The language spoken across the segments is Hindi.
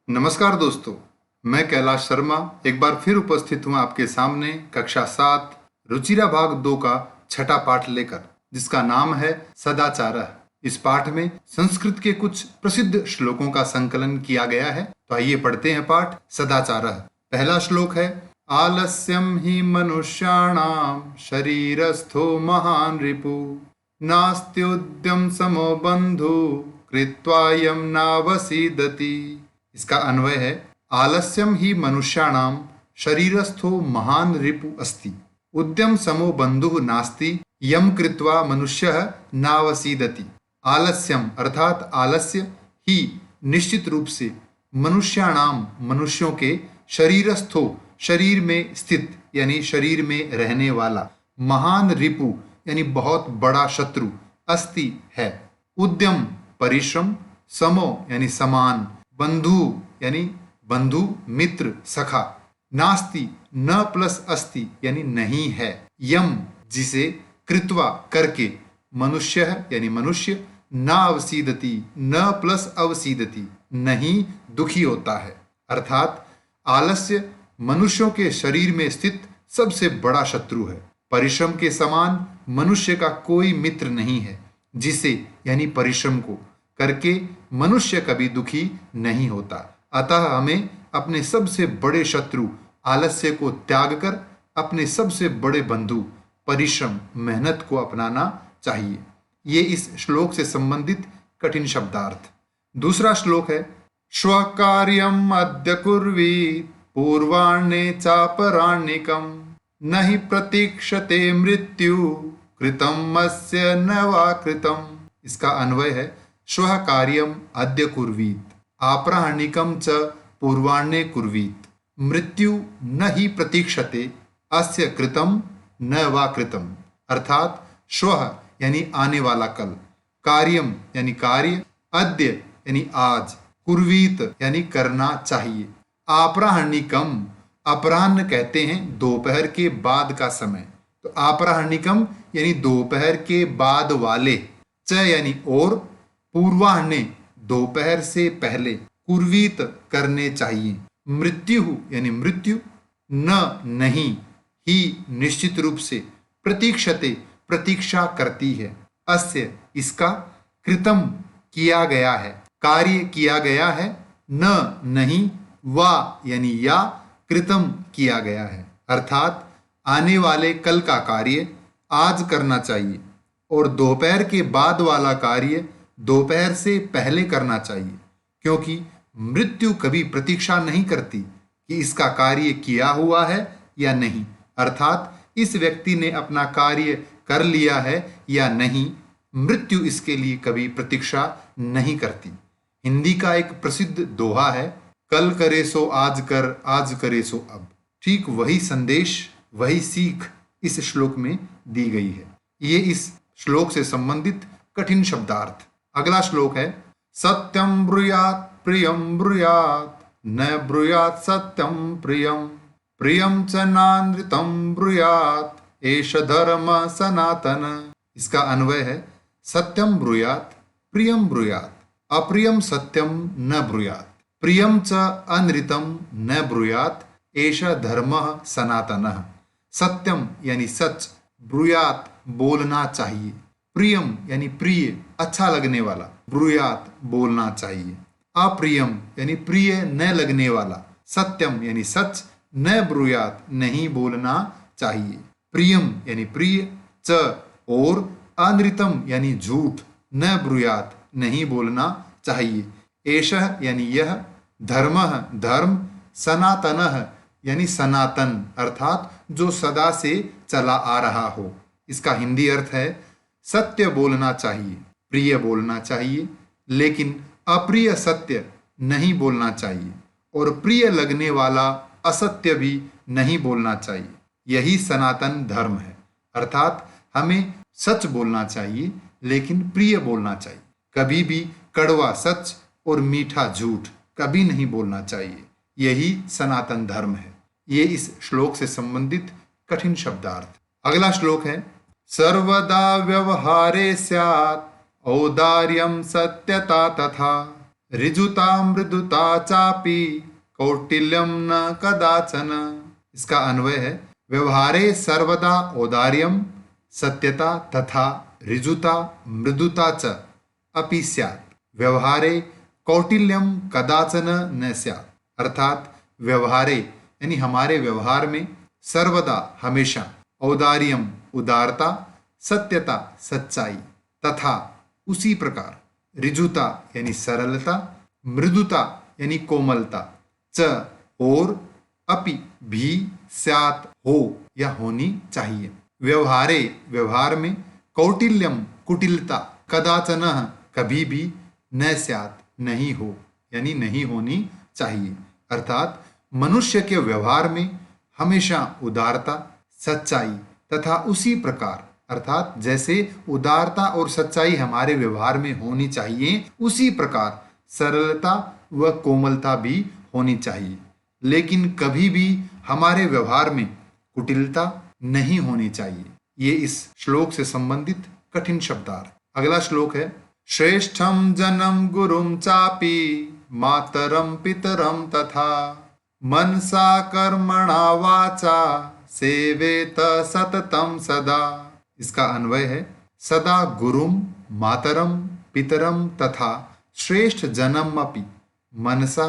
नमस्कार दोस्तों, मैं कैलाश शर्मा एक बार फिर उपस्थित हूँ आपके सामने कक्षा 7 रुचिरा भाग 2 का छठा पाठ लेकर, जिसका नाम है सदाचारः। इस पाठ में संस्कृत के कुछ प्रसिद्ध श्लोकों का संकलन किया गया है। तो आइए पढ़ते हैं पाठ सदाचारः। पहला श्लोक है, आलस्यम ही मनुष्याणाम शरीरस्थो महान रिपु नास्त्युद्यम समो बंधु कृत्वायम नावसीदति। इसका अन्वय है, आलस्यम ही मनुष्याणाम शरीरस्थो महान रिपु अस्ति उद्यम समो बंधु नास्ति यम कृत्वा मनुष्यः नावसीदति। आलस्यम अर्थात आलस्य ही निश्चित रूप से मनुष्याणाम मनुष्यों के शरीरस्थो शरीर में स्थित यानी शरीर में रहने वाला महान रिपु यानी बहुत बड़ा शत्रु अस्ति है। उद्यम परिश्रम, समो यानी समान, बंधु यानी बंधु मित्र सखा, नास्ति न प्लस अस्ति यानी नहीं है, यम जिसे कृत्वा करके, मनुष्य यानी मनुष्य, न अवसीदति न प्लस अवसीदति नहीं दुखी होता है। अर्थात आलस्य मनुष्यों के शरीर में स्थित सबसे बड़ा शत्रु है। परिश्रम के समान मनुष्य का कोई मित्र नहीं है, जिसे यानी परिश्रम को करके मनुष्य कभी दुखी नहीं होता। अतः हमें अपने सबसे बड़े शत्रु आलस्य को त्याग कर अपने सबसे बड़े बंधु परिश्रम मेहनत को अपनाना चाहिए। ये इस श्लोक से संबंधित कठिन शब्दार्थ। दूसरा श्लोक है, स्वकार्यम अद्य कुर्वीत पूर्वाण्ये चापराण्यकम न हि प्रतीक्षते मृत्यु कृतम अस्य न वा कृतम। इसका अन्वय है, श्वः कार्यम अद्य कुर्वीत आपराह्निकम च पूर्वाण्ये कुर्वीत मृत्यु न ही प्रतीक्षते अस्य कृतम न वा कृतम। अर्थात श्वः यानी आने वाला कल, कार्यम यानी कार्य, अद्य यानी आज, कुर्वीत यानी करना चाहिए। आपराह्निकम अपराह्न कहते हैं दोपहर के बाद का समय, तो आपराह्निकम यानी दोपहर के बाद वाले, च यानी और, पूर्वाह्ने दोपहर से पहले, कुर्वीत करने चाहिए, मृत्यु यानी मृत्यु, न नहीं, ही निश्चित रूप से, प्रतीक्षते प्रतीक्षा करती है, अस्य इसका, कृतम किया गया है, कार्य किया गया है, न नहीं, वा यानी या, कृतम किया गया है। अर्थात आने वाले कल का कार्य आज करना चाहिए और दोपहर के बाद वाला कार्य दोपहर से पहले करना चाहिए, क्योंकि मृत्यु कभी प्रतीक्षा नहीं करती कि इसका कार्य किया हुआ है या नहीं। अर्थात इस व्यक्ति ने अपना कार्य कर लिया है या नहीं, मृत्यु इसके लिए कभी प्रतीक्षा नहीं करती। हिंदी का एक प्रसिद्ध दोहा है, कल करे सो आज कर, आज करे सो अब। ठीक वही संदेश, वही सीख इस श्लोक में दी गई है। ये इस श्लोक से संबंधित कठिन शब्दार्थ। अगला श्लोक है, सत्यम ब्रूयात प्रियम ब्रूयात न ब्रूयात सत्यम प्रियम प्रियम च नानृतम ब्रूयात एष धर्म सनातन। इसका अन्वय है, सत्यम ब्रूयात प्रियम ब्रूयात अप्रियम सत्यम न ब्रूयात प्रियम च अनृतम न ब्रूयात एष धर्म सनातन। सत्यम यानी सच, ब्रूयात बोलना चाहिए, प्रियम यानी प्रिय अच्छा लगने वाला, ब्रूयात बोलना चाहिए, अप्रियम यानी प्रिय न लगने वाला, सत्यम यानी सच, न ब्रूयात नहीं बोलना चाहिए, प्रियम यानी प्रिय, च और, अनृतम यानी झूठ, न ब्रूयात नहीं बोलना चाहिए, एषः यानी यह, धर्मः धर्म, सनातनः यानी सनातन अर्थात जो सदा से चला आ रहा हो। इसका हिंदी अर्थ है, सत्य बोलना चाहिए, प्रिय बोलना चाहिए, लेकिन अप्रिय सत्य नहीं बोलना चाहिए और प्रिय लगने वाला असत्य भी नहीं बोलना चाहिए। यही सनातन धर्म है। अर्थात हमें सच बोलना चाहिए लेकिन प्रिय बोलना चाहिए। कभी भी कड़वा सच और मीठा झूठ कभी नहीं बोलना चाहिए। यही सनातन धर्म है। ये इस श्लोक से संबंधित कठिन शब्दार्थ। अगला श्लोक है, सर्वदा व्यवहारे स्यात् औदार्यं सत्यता तथा ऋजुता मृदुता चापि कौटिल्यम न कदाचन। इसका अन्वय है व्यवहारे सर्वदा औदार्यम सत्यता तथा ऋजुता मृदुता च अपि स्यात्। व्यवहारे कौटिल्यम कदाचन न स्यात्। अर्थात व्यवहारे यानी हमारे व्यवहार में सर्वदा हमेशा औदार्यम उदारता सत्यता सच्चाई तथा उसी प्रकार ऋजुता यानी सरलता मृदुता यानी कोमलता च और अपि भी स्यात् हो या होनी चाहिए। व्यवहारे व्यवहार में कौटिल्यम कुटिलता कदाचन कभी भी न स्यात् नहीं हो यानी नहीं होनी चाहिए। अर्थात मनुष्य के व्यवहार में हमेशा उदारता सच्चाई तथा उसी प्रकार अर्थात जैसे उदारता और सच्चाई हमारे व्यवहार में होनी चाहिए उसी प्रकार सरलता व कोमलता भी होनी चाहिए। लेकिन कभी भी हमारे व्यवहार में कुटिलता नहीं होनी चाहिए। ये इस श्लोक से संबंधित कठिन शब्दार्थ। अगला श्लोक है श्रेष्ठम जनम गुरुम चापि मातरम पितरम तथा मनसा कर्मणा वाचा सेवेत सततम सदा। इसका अन्वय है सदा गुरुम मातरम पितरम तथा श्रेष्ठ जनम अपि मनसा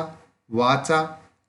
वाचा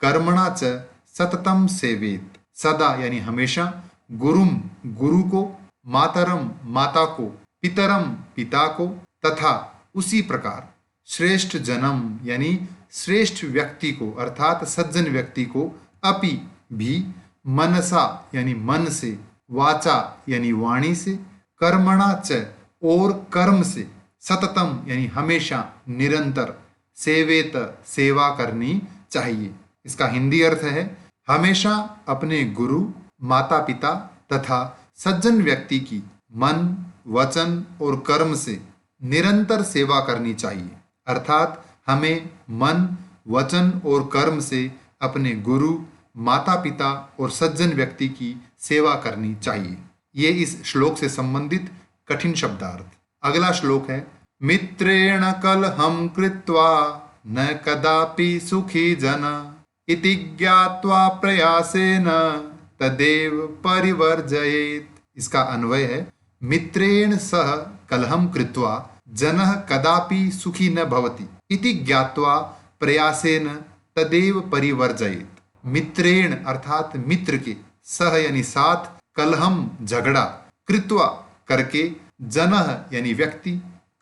कर्मणा च सततम सेवेत। सदा यानी हमेशा गुरुम गुरु को मातरम माता को पितरम पिता को तथा उसी प्रकार श्रेष्ठ जन्म यानी श्रेष्ठ व्यक्ति को अर्थात सज्जन व्यक्ति को अपि भी मनसा यानी मन से वाचा यानी वाणी से कर्मणा च और कर्म से सततम यानी हमेशा निरंतर सेवेत सेवा करनी चाहिए। इसका हिंदी अर्थ है हमेशा अपने गुरु माता पिता तथा सज्जन व्यक्ति की मन वचन और कर्म से निरंतर सेवा करनी चाहिए। अर्थात हमें मन वचन और कर्म से अपने गुरु माता पिता और सज्जन व्यक्ति की सेवा करनी चाहिए। ये इस श्लोक से संबंधित कठिन शब्दार्थ। अगला श्लोक है मित्रेण कलहम कृत्वा न कदापि सुखी जन इति ज्ञात्वा प्रयासेन तदेव परिवर्जयेत्। इसका अन्वय है मित्रेण सह कलहम कृत्वा जनः कदापि सुखी न भवति इति ज्ञात्वा प्रयासेन तदेव परिवर्जयेत्। मित्रेण अर्थात मित्र के सह यानी साथ कलहम झगड़ा कृत्वा करके जनः यानी व्यक्ति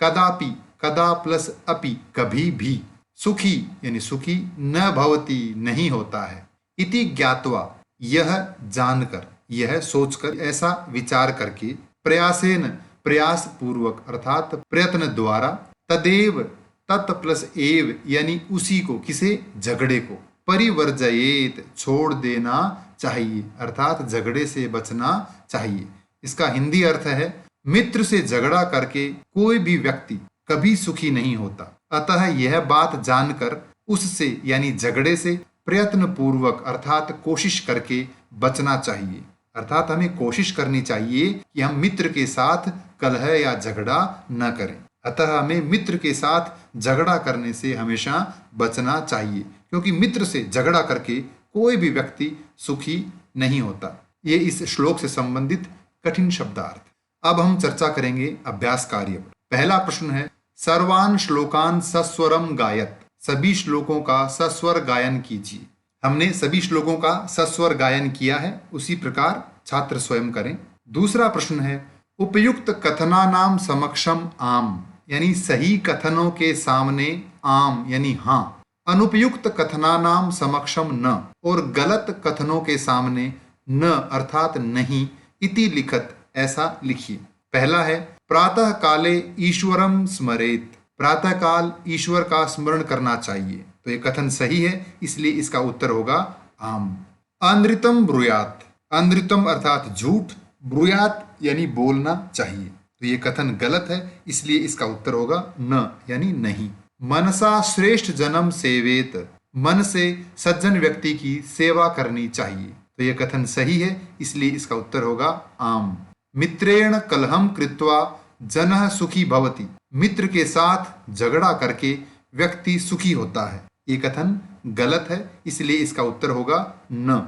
कदापि कदा प्लस अपि कभी भी सुखी यानी सुखी न भवति नहीं होता है इति ज्ञात्वा यह जानकर यह सोचकर ऐसा विचार करके प्रयासेन प्रयास पूर्वक अर्थात प्रयत्न द्वारा तदेव तत् प्लस एव यानी उसी को किसे झगड़े को परिवर्जयेत छोड़ देना चाहिए अर्थात झगड़े से बचना चाहिए। इसका हिंदी अर्थ है मित्र से झगड़ा करके कोई भी व्यक्ति कभी सुखी नहीं होता। अतः यह बात जानकर उससे यानी झगड़े से प्रयत्न पूर्वक अर्थात कोशिश करके बचना चाहिए। अर्थात हमें कोशिश करनी चाहिए कि हम मित्र के साथ कलह या झगड़ा न करें। अतः हमें मित्र के साथ झगड़ा करने से हमेशा बचना चाहिए क्योंकि मित्र से झगड़ा करके कोई भी व्यक्ति सुखी नहीं होता। ये इस श्लोक से संबंधित कठिन शब्दार्थ। अब हम चर्चा करेंगे अभ्यास कार्य पर। पहला प्रश्न है सर्वान श्लोकान सस्वरम गायत। सभी श्लोकों का सस्वर गायन कीजिए। हमने सभी श्लोकों का सस्वर गायन किया है, उसी प्रकार छात्र स्वयं करें। दूसरा प्रश्न है उपयुक्त कथनानाम समक्षम आम यानी सही कथनों के सामने आम यानी हाँ, अनुपयुक्त कथनानाम समक्षम न और गलत कथनों के सामने न अर्थात नहीं इति लिखत ऐसा लिखिए। पहला है प्रातः काले ईश्वरम स्मरेत। प्रातः काल ईश्वर का स्मरण करना चाहिए, तो ये कथन सही है, इसलिए इसका उत्तर होगा आम। अनृतम ब्रूयात। अनृतम अर्थात झूठ, ब्रूयात यानी बोलना चाहिए, तो ये कथन गलत है, इसलिए इसका उत्तर होगा न यानी नहीं। मनसा श्रेष्ठ जन्म सेवेत। मन से सज्जन व्यक्ति की सेवा करनी चाहिए, तो यह कथन सही है, इसलिए इसका उत्तर होगा आम। मित्रेण कलहम कृत्वा जनः सुखी भवति। मित्र के साथ झगड़ा करके व्यक्ति सुखी होता है। ये कथन गलत है, इसलिए इसका उत्तर होगा न।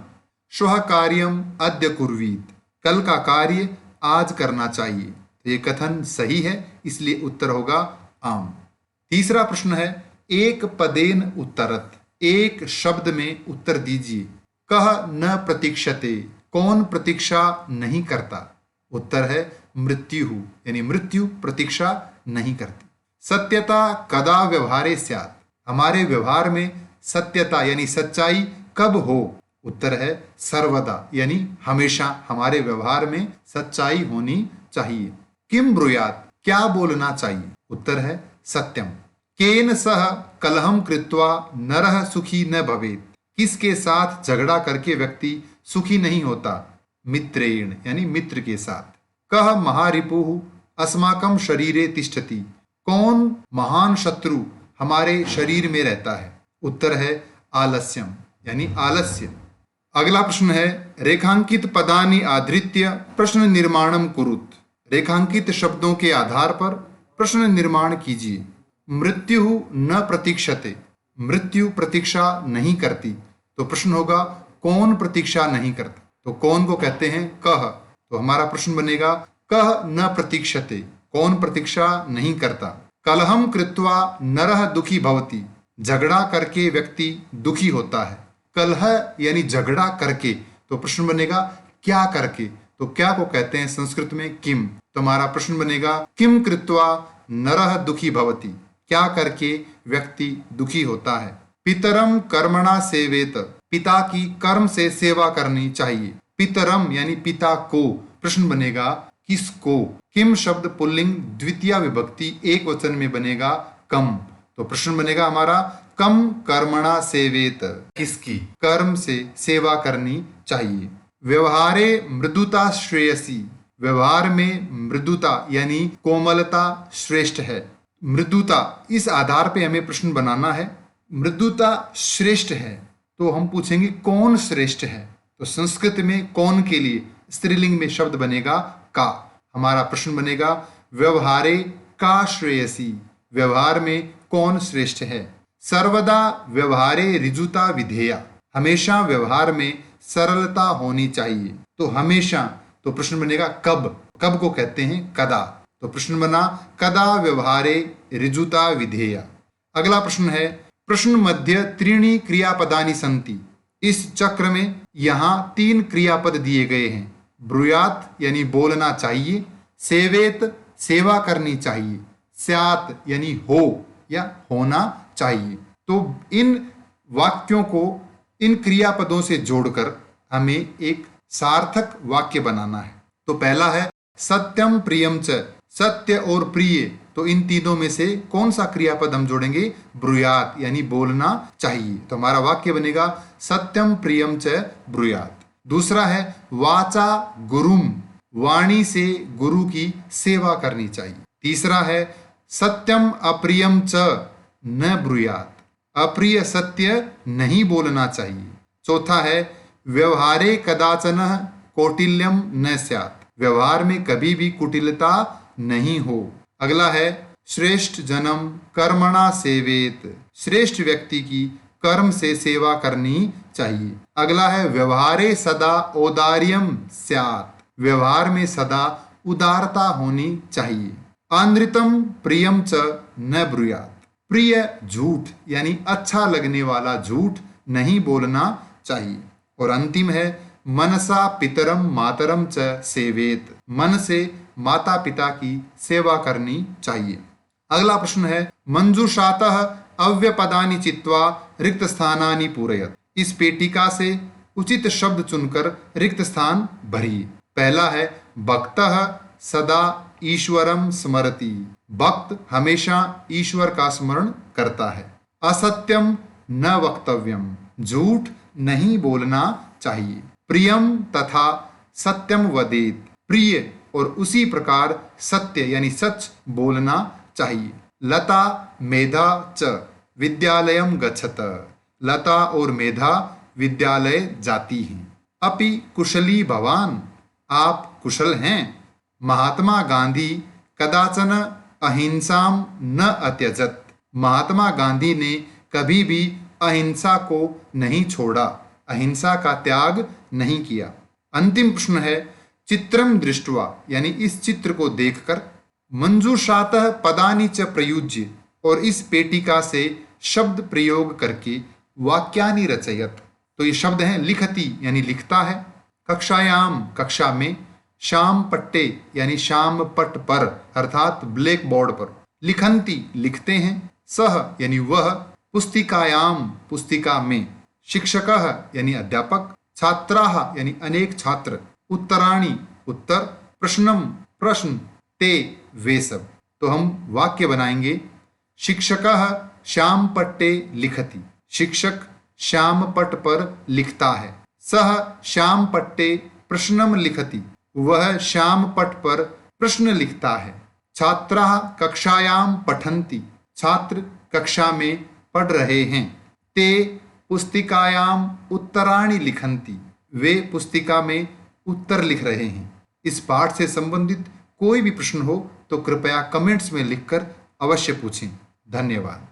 श्वः कार्यम अद्य कुर्वीत, कल का कार्य आज करना चाहिए। तो ये कथन सही है, इसलिए उत्तर होगा आम। तीसरा प्रश्न है एक पदेन उत्तरत, एक शब्द में उत्तर दीजिए। कह न प्रतीक्षते, कौन प्रतीक्षा नहीं करता? उत्तर है मृत्यु, यानी मृत्यु प्रतीक्षा नहीं करती। सत्यता कदा व्यवहारे स्यात्, हमारे व्यवहार में सत्यता यानी सच्चाई कब हो? उत्तर है सर्वदा, यानी हमेशा हमारे व्यवहार में सच्चाई होनी चाहिए। किम ब्रूयात्, क्या बोलना चाहिए? उत्तर है सत्यम। केन सह कलहम कृत्वा नरः सुखी न भवेत्, किसके साथ झगड़ा करके व्यक्ति सुखी नहीं होता? मित्रेण, यानी मित्र के साथ। कह महारिपुः अस्माकं शरीरे तिष्ठति, कौन महान शत्रु हमारे शरीर में रहता है? उत्तर है आलस्यम, यानी आलस्य। अगला प्रश्न है रेखांकित पदानि आधृत्य प्रश्न निर्माणम कुरुत, रेखांकित शब्दों के आधार पर प्रश्न निर्माण कीजिए। मृत्यु न प्रतीक्षते, मृत्यु प्रतीक्षा नहीं करती। तो प्रश्न होगा कौन प्रतीक्षा नहीं करता? तो कौन को कहते हैं कह। तो हमारा प्रश्न बनेगा कह न प्रतीक्षते, कौन प्रतीक्षा नहीं करता। कलहम कृत्वा नरः दुखी भवति, झगड़ा करके व्यक्ति दुखी होता है। कलह यानी झगड़ा करके, तो प्रश्न बनेगा क्या करके। तो क्या को कहते हैं संस्कृत में किम। तो हमारा प्रश्न बनेगा किम कृत्वा नरः दुखी भवति, क्या करके व्यक्ति दुखी होता है। पितरम कर्मणा सेवेत, पिता की कर्म से सेवा करनी चाहिए। पितरम यानी पिता को, प्रश्न बनेगा किसको। किम शब्द पुल्लिंग द्वितीय विभक्ति एक वचन में बनेगा कम। तो प्रश्न बनेगा हमारा कम कर्मणा सेवेत, किसकी कर्म से सेवा करनी चाहिए। व्यवहारे मृदुता श्रेयसी, व्यवहार में मृदुता यानी कोमलता श्रेष्ठ है। मृदुता, इस आधार पे हमें प्रश्न बनाना है। मृदुता श्रेष्ठ है तो हम पूछेंगे कौन श्रेष्ठ है। तो संस्कृत में कौन के लिए स्त्रीलिंग में शब्द बनेगा का। हमारा प्रश्न बनेगा व्यवहारे का श्रेयसी, व्यवहार में कौन श्रेष्ठ है। सर्वदा व्यवहारे ऋजुता विधेया, हमेशा व्यवहार में सरलता होनी चाहिए। तो हमेशा, तो प्रश्न बनेगा कब, कब को कहते हैं कदा। तो प्रश्न बना कदा व्यवहारे ऋजुता विधेया। अगला प्रश्न है प्रश्न मध्य त्रीणि क्रियापदानि सन्ति, इस चक्र में यहाँ 3 क्रियापद दिए गए हैं। ब्रूयात यानी बोलना चाहिए, सेवेत सेवा करनी चाहिए, स्यात यानी हो या होना चाहिए। तो इन वाक्यों को इन क्रियापदों से जोड़कर हमें एक सार्थक वाक्य बनाना है। तो पहला है सत्यम प्रियम च, सत्य और प्रिय। तो इन तीनों में से कौन सा क्रियापद हम जोड़ेंगे? ब्रूयात यानी बोलना चाहिए। तो हमारा वाक्य बनेगा सत्यम प्रियम च ब्रूयात। दूसरा है वाचा गुरुम, वाणी से गुरु की सेवा करनी चाहिए। तीसरा है सत्यम अप्रियम च न ब्रूयात, अप्रिय सत्य नहीं बोलना चाहिए। चौथा है व्यवहारे कदाचन कौटिल्यम न स्यात्, व्यवहार में कभी भी कुटिलता नहीं हो। अगला है श्रेष्ठ जन्म कर्मणा सेवेत, श्रेष्ठ व्यक्ति की कर्म से सेवा करनी चाहिए। अगला है व्यवहारे सदा औदार्यम स्यात्, व्यवहार में सदा उदारता होनी चाहिए। अनृतम प्रियम च न ब्रूयात, प्रिय झूठ यानी अच्छा लगने वाला झूठ नहीं बोलना चाहिए। और अंतिम है मनसा पितरम मातरम च सेवेत, मन से माता पिता की सेवा करनी चाहिए। अगला प्रश्न है मंजूषातः अव्यपदानि चित्वा रिक्त स्थानानि पूरयत, इस पेटिका से उचित शब्द चुनकर रिक्त स्थान भरिए। पहला है भक्तः सदा ईश्वरम स्मरति, भक्त हमेशा ईश्वर का स्मरण करता है। असत्यम न वक्तव्यम, झूठ नहीं बोलना चाहिए। प्रियम तथा सत्यम वदेत, प्रिय और उसी प्रकार सत्य यानी सच बोलना चाहिए। लता मेधा च विद्यालयम गच्छत, लता और मेधा विद्यालय जाती हैं। अपि कुशली भवान, आप कुशल हैं। महात्मा गांधी कदाचन अहिंसाम न अत्यजत, महात्मा गांधी ने कभी भी अहिंसा को नहीं छोड़ा, अहिंसा का त्याग नहीं किया। अंतिम प्रश्न है, चित्रम दृष्ट्वा यानी इस चित्र को देखकर, मंजूषातः पदानि च प्रयुज्य और इस पेटिका से शब्द प्रयोग करके वाक्यानि रचयत। तो ये शब्द हैं लिखति यानी लिखता है, कक्षायाम कक्षा में, श्याम पट्टे यानी श्याम पट पर अर्थात ब्लैक बोर्ड पर, लिखंती लिखते हैं, सह यानी वह, पुस्तिकायाम पुस्तिका में, शिक्षकः यानी अध्यापक, छात्राः यानी अनेक छात्र, उत्तराणि उत्तर, प्रश्नम प्रश्न, ते वे सब। तो हम वाक्य बनाएंगे, शिक्षकः श्याम पट्टे लिखति, शिक्षक श्याम पट पर लिखता है, सह श्याम पट्टे प्रश्नम लिखति, वह श्याम पट पर प्रश्न लिखता है, छात्राः कक्षायाम पठन्ति, छात्र कक्षा में पढ़ रहे हैं, ते पुस्तिकायाम उत्तराणि लिखन्ति, वे पुस्तिका में उत्तर लिख रहे हैं। इस पाठ से संबंधित कोई भी प्रश्न हो तो कृपया कमेंट्स में लिखकर अवश्य पूछें। धन्यवाद।